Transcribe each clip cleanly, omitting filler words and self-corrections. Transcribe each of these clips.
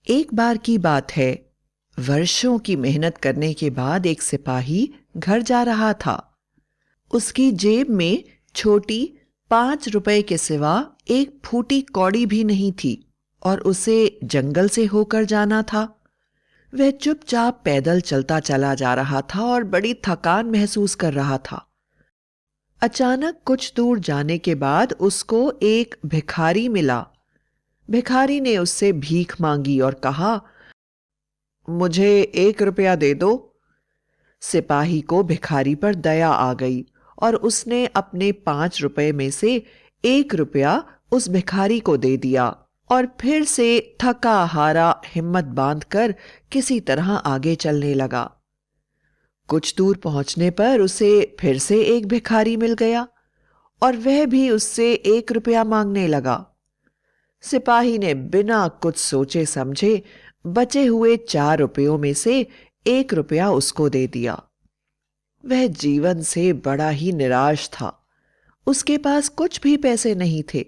एक बार की बात है। वर्षों की मेहनत करने के बाद एक सिपाही घर जा रहा था। उसकी जेब में छोटी 5 रुपए के सिवा एक फूटी कौड़ी भी नहीं थी और उसे जंगल से होकर जाना था। वह चुपचाप पैदल चलता चला जा रहा था और बड़ी थकान महसूस कर रहा था। अचानक कुछ दूर जाने के बाद उसको एक भिखारी मिला। भिखारी ने उससे भीख मांगी और कहा, मुझे 1 रुपया दे दो। सिपाही को भिखारी पर दया आ गई और उसने अपने 5 रुपए में से 1 रुपया उस भिखारी को दे दिया और फिर से थका हारा हिम्मत बांधकर किसी तरह आगे चलने लगा। कुछ दूर पहुंचने पर उसे फिर से एक भिखारी मिल गया और वह भी उससे 1 रुपया मांगने लगा। सिपाही ने बिना कुछ सोचे समझे बचे हुए 4 रुपयों में से 1 रुपया उसको दे दिया। वह जीवन से बड़ा ही निराश था। उसके पास कुछ भी पैसे नहीं थे।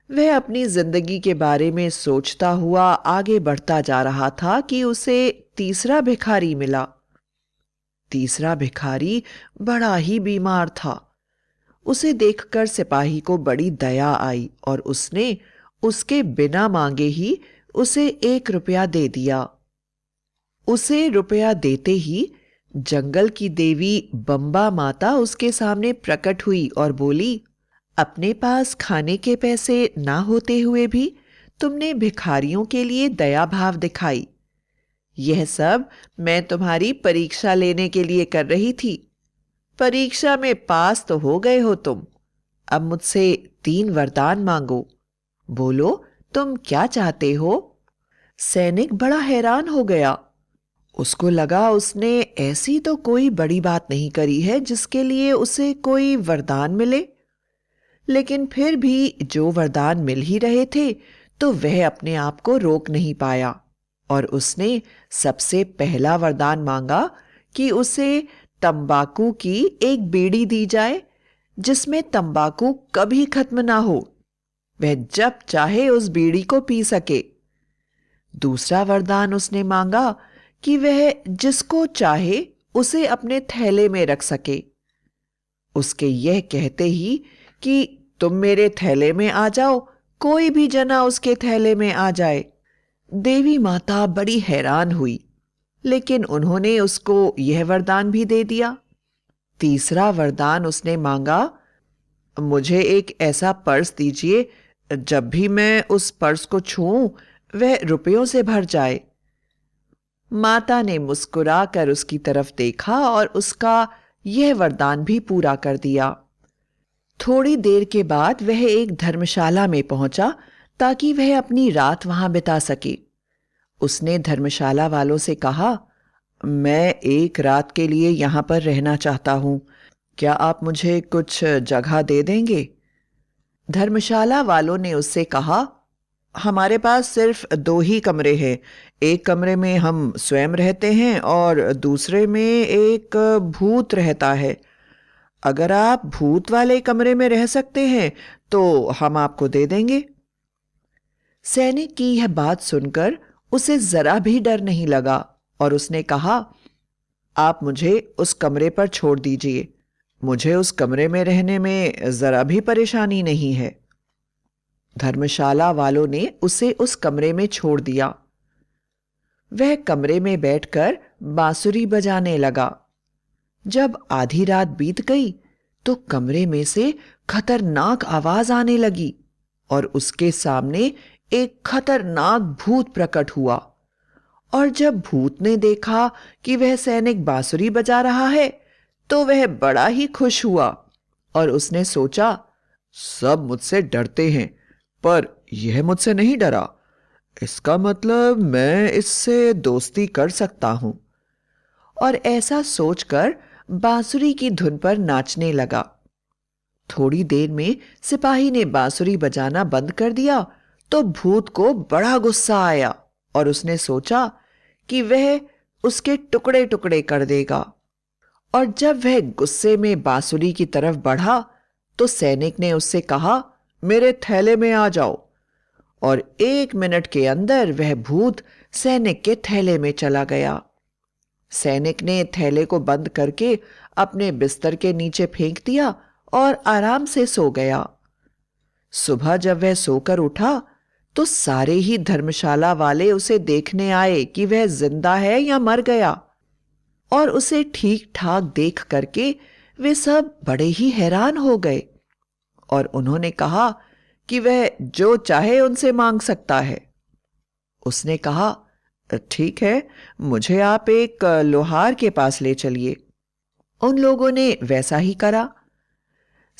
वह अपनी जिंदगी के बारे में सोचता हुआ आगे बढ़ता जा रहा था कि उसे तीसरा भिखारी मिला। तीसरा भिखारी बड़ा ही बीमार था। उसे देखकर सिपाही को बड़ी दया आई और उसने उसके बिना मांगे ही उसे 1 रुपया दे दिया। उसे रुपया देते ही जंगल की देवी बंबा माता उसके सामने प्रकट हुई और बोली, अपने पास खाने के पैसे ना होते हुए भी तुमने भिखारियों के लिए दया भाव दिखाई। यह सब मैं तुम्हारी परीक्षा लेने के लिए कर रही थी। परीक्षा में पास तो हो गए हो तुम। अब मुझसे 3 वरदान मांगो। बोलो, तुम क्या चाहते हो? सैनिक बड़ा हैरान हो गया। उसको लगा उसने ऐसी तो कोई बड़ी बात नहीं करी है जिसके लिए उसे कोई वरदान मिले। लेकिन फिर भी जो वरदान मिल ही रहे थे तो वह अपने आप को रोक नहीं पाया और उसने सबसे पहला वरदान मांगा कि उसे तंबाकू की एक बीड़ी दी जाए जिसमें तंबाकू कभी खत्म ना हो। वह जब चाहे उस बीड़ी को पी सके। दूसरा वरदान उसने मांगा कि वह जिसको चाहे उसे अपने थैले में रख सके। उसके यह कहते ही कि तुम मेरे थैले में आ जाओ, कोई भी जना उसके थैले में आ जाए। देवी माता बड़ी हैरान हुई, लेकिन उन्होंने उसको यह वरदान भी दे दिया। तीसरा वरदान उसने मांगा, मुझे एक ऐसा पर्स दीजिए जब भी मैं उस पर्स को छूऊं वह रुपयों से भर जाए। माता ने मुस्कुराकर उसकी तरफ देखा और उसका यह वरदान भी पूरा कर दिया। थोड़ी देर के बाद वह एक धर्मशाला में पहुंचा ताकि वह अपनी रात वहां बिता सके। उसने धर्मशाला वालों से कहा, मैं एक रात के लिए यहां पर रहना चाहता हूं। क्या आप मुझे कुछ जगह दे देंगे? धर्मशाला वालों ने उससे कहा, हमारे पास सिर्फ 2 ही कमरे हैं। एक कमरे में हम स्वयं रहते हैं और दूसरे में एक भूत रहता है। अगर आप भूत वाले कमरे में रह सकते हैं तो हम आपको दे देंगे। सैनिक की यह बात सुनकर उसे जरा भी डर नहीं लगा और उसने कहा, आप मुझे उस कमरे पर छोड़ दीजिए। मुझे उस कमरे में रहने में जरा भी परेशानी नहीं है। धर्मशाला वालों ने उसे उस कमरे में छोड़ दिया। वह कमरे में बैठकर बांसुरी बजाने लगा। जब आधी रात बीत गई तो कमरे में से खतरनाक आवाज आने लगी और उसके सामने एक खतरनाक भूत प्रकट हुआ। और जब भूत ने देखा कि वह सैनिक बांसुरी बजा रहा है तो वह बड़ा ही खुश हुआ और उसने सोचा, सब मुझसे डरते हैं पर यह मुझसे नहीं डरा। इसका मतलब मैं इससे दोस्ती कर सकता हूं। और ऐसा सोचकर बांसुरी की धुन पर नाचने लगा। थोड़ी देर में सिपाही ने बांसुरी बजाना बंद कर दिया तो भूत को बड़ा गुस्सा आया और उसने सोचा कि वह उसके टुकड़े टुकड़े कर देगा। और जब वह गुस्से में बांसुरी की तरफ बढ़ा तो सैनिक ने उससे कहा, मेरे थैले में आ जाओ। और 1 मिनट के अंदर वह भूत सैनिक के थैले में चला गया। सैनिक ने थैले को बंद करके अपने बिस्तर के नीचे फेंक दिया और आराम से सो गया। सुबह जब वह सोकर उठा तो सारे ही धर्मशाला वाले उसे देखने आए कि वह जिंदा है या मर गया, और उसे ठीक ठाक देख करके वे सब बड़े ही हैरान हो गए और उन्होंने कहा कि वह जो चाहे उनसे मांग सकता है। उसने कहा, ठीक है, मुझे आप एक लोहार के पास ले चलिए। उन लोगों ने वैसा ही करा।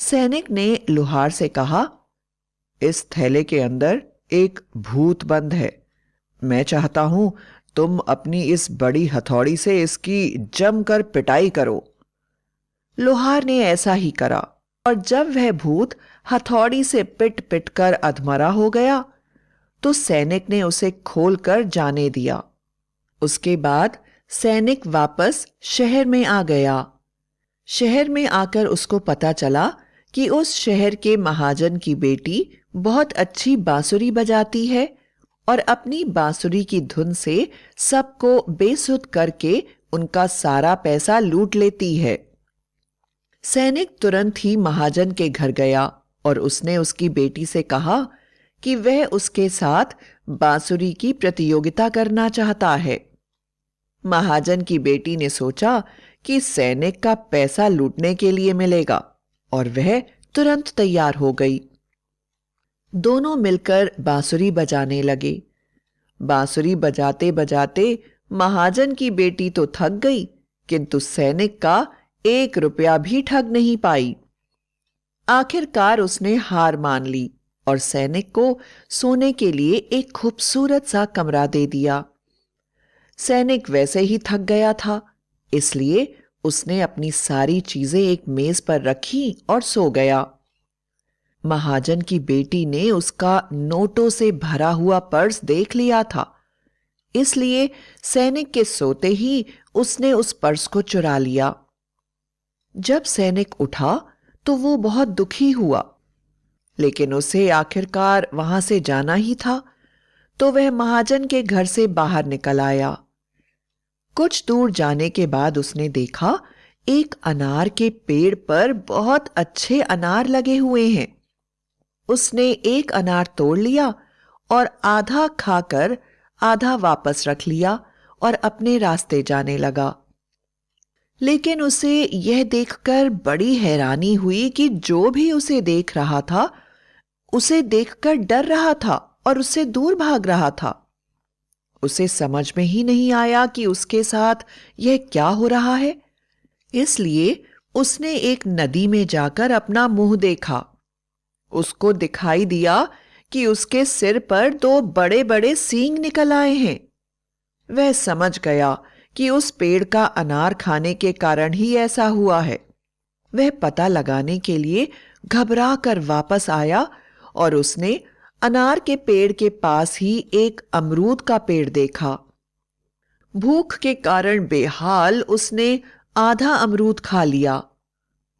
सैनिक ने लोहार से कहा, इस थैले के अंदर एक भूत बंद है। मैं चाहता हूं तुम अपनी इस बड़ी हथौड़ी से इसकी जमकर पिटाई करो। लोहार ने ऐसा ही करा और जब वह भूत हथौड़ी से पिट पिट कर अधमरा हो गया तो सैनिक ने उसे खोलकर जाने दिया। उसके बाद सैनिक वापस शहर में आ गया। शहर में आकर उसको पता चला कि उस शहर के महाजन की बेटी बहुत अच्छी बांसुरी बजाती है और अपनी बांसुरी की धुन से सबको बेसुध करके उनका सारा पैसा लूट लेती है। सैनिक तुरंत ही महाजन के घर गया और उसने उसकी बेटी से कहा कि वह उसके साथ बांसुरी की प्रतियोगिता करना चाहता है। महाजन की बेटी ने सोचा कि सैनिक का पैसा लूटने के लिए मिलेगा और वह तुरंत तैयार हो गई। दोनों मिलकर बांसुरी बजाने लगे। बांसुरी बजाते बजाते महाजन की बेटी तो थक गई, किंतु सैनिक का 1 रुपया भी ठग नहीं पाई। आखिरकार उसने हार मान ली और सैनिक को सोने के लिए एक खूबसूरत सा कमरा दे दिया। सैनिक वैसे ही थक गया था, इसलिए उसने अपनी सारी चीजें एक मेज पर रखी और सो गया। महाजन की बेटी ने उसका नोटों से भरा हुआ पर्स देख लिया था, इसलिए सैनिक के सोते ही उसने उस पर्स को चुरा लिया। जब सैनिक उठा तो वो बहुत दुखी हुआ, लेकिन उसे आखिरकार वहां से जाना ही था, तो वह महाजन के घर से बाहर निकल आया। कुछ दूर जाने के बाद उसने देखा एक अनार के पेड़ पर बहुत अच्छे अनार लगे हुए हैं। उसने एक अनार तोड़ लिया और आधा खाकर आधा वापस रख लिया और अपने रास्ते जाने लगा। लेकिन उसे यह देखकर बड़ी हैरानी हुई कि जो भी उसे देख रहा था उसे देखकर डर रहा था और उससे दूर भाग रहा था। उसे समझ में ही नहीं आया कि उसके साथ यह क्या हो रहा है, इसलिए उसने एक नदी में जाकर अपना मुंह देखा। उसको दिखाई दिया कि उसके सिर पर 2 बड़े बड़े सींग निकल आए हैं। वह समझ गया कि उस पेड़ का अनार खाने के कारण ही ऐसा हुआ है। वह पता लगाने के लिए घबरा कर वापस आया और उसने अनार के पेड़ के पास ही एक अमरूद का पेड़ देखा। भूख के कारण बेहाल उसने आधा अमरूद खा लिया।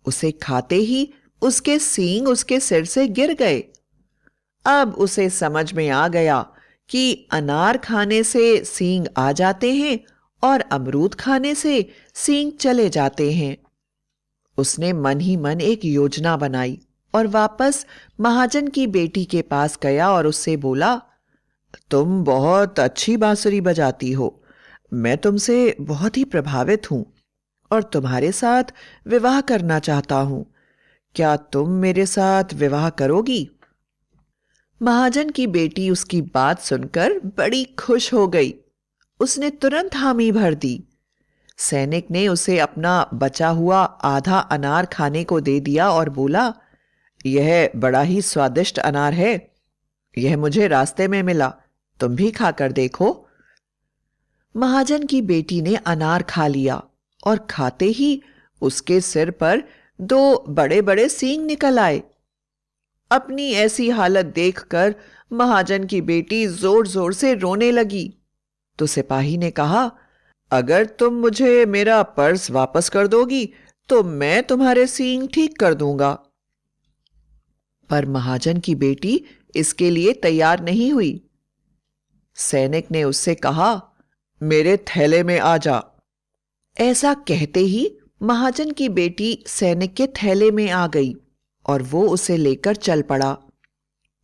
उसे खाते ही उसके सींग उसके सिर से गिर गए। अब उसे समझ में आ गया कि अनार खाने से सींग आ जाते हैं और अमरूद खाने से सींग चले जाते हैं। उसने मन ही मन एक योजना बनाई और वापस महाजन की बेटी के पास गया और उससे बोला, तुम बहुत अच्छी बांसुरी बजाती हो। मैं तुमसे बहुत ही प्रभावित हूं और तुम्हारे साथ विवाह करना चाहता हूं। क्या तुम मेरे साथ विवाह करोगी? महाजन की बेटी उसकी बात सुनकर बड़ी खुश हो गई। उसने तुरंत हामी भर दी। सैनिक ने उसे अपना बचा हुआ आधा अनार खाने को दे दिया और बोला, यह बड़ा ही स्वादिष्ट अनार है। यह मुझे रास्ते में मिला, तुम भी खाकर देखो। महाजन की बेटी ने अनार खा लिया और खाते ही उसके सिर पर 2 बड़े बड़े सींग निकल आए। अपनी ऐसी हालत देखकर महाजन की बेटी जोर जोर से रोने लगी। तो सिपाही ने कहा, अगर तुम मुझे मेरा पर्स वापस कर दोगी तो मैं तुम्हारे सींग ठीक कर दूंगा। पर महाजन की बेटी इसके लिए तैयार नहीं हुई। सैनिक ने उससे कहा, मेरे थैले में आ जा। ऐसा कहते ही महाजन की बेटी सैनिक के थैले में आ गई और वो उसे लेकर चल पड़ा।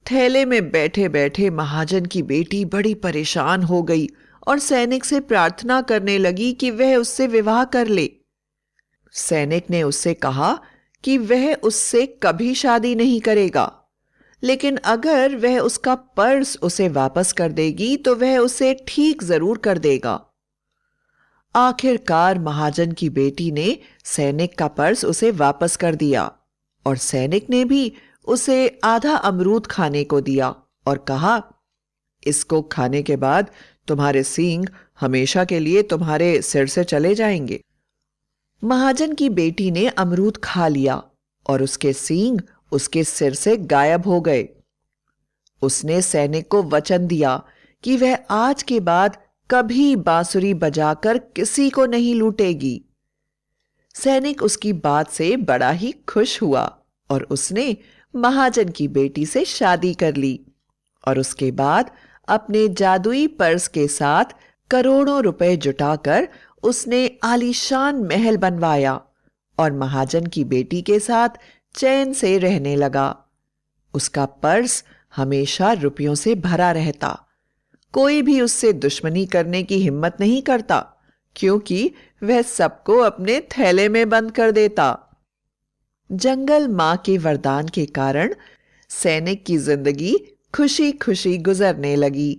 थैले में बैठे बैठे महाजन की बेटी बड़ी परेशान हो गई और सैनिक से प्रार्थना करने लगी कि वह उससे विवाह कर ले। सैनिक ने उससे कहा कि वह उससे कभी शादी नहीं करेगा, लेकिन अगर वह उसका पर्स उसे वापस कर देगी तो वह उसे ठीक जरूर कर देगा। आखिरकार महाजन की बेटी ने सैनिक का पर्स उसे वापस कर दिया और सैनिक ने भी उसे आधा अमरूद खाने को दिया और कहा, इसको खाने के बाद तुम्हारे सींग हमेशा के लिए तुम्हारे सिर से चले जाएंगे। महाजन की बेटी ने अमरूद खा लिया और उसके सींग उसके सिर से गायब हो गए। उसने सैनिक को वचन दिया कि वह आज के बाद कभी बांसुरी बजाकर किसी को नहीं लूटेगी। सैनिक उसकी बात से बड़ा ही खुश हुआ और उसने महाजन की बेटी से शादी कर ली और उसके बाद अपने जादुई पर्स के साथ करोड़ों रुपए जुटाकर उसने आलीशान महल बनवाया और महाजन की बेटी के साथ चैन से रहने लगा। उसका पर्स हमेशा रुपयों से भरा रहता। कोई भी उससे दुश्मनी करने की हिम्मत नहीं करता, क्योंकि वह सबको अपने थैले में बंद कर देता। जंगल मां के वरदान के कारण सैनिक की जिंदगी खुशी खुशी गुजरने लगी।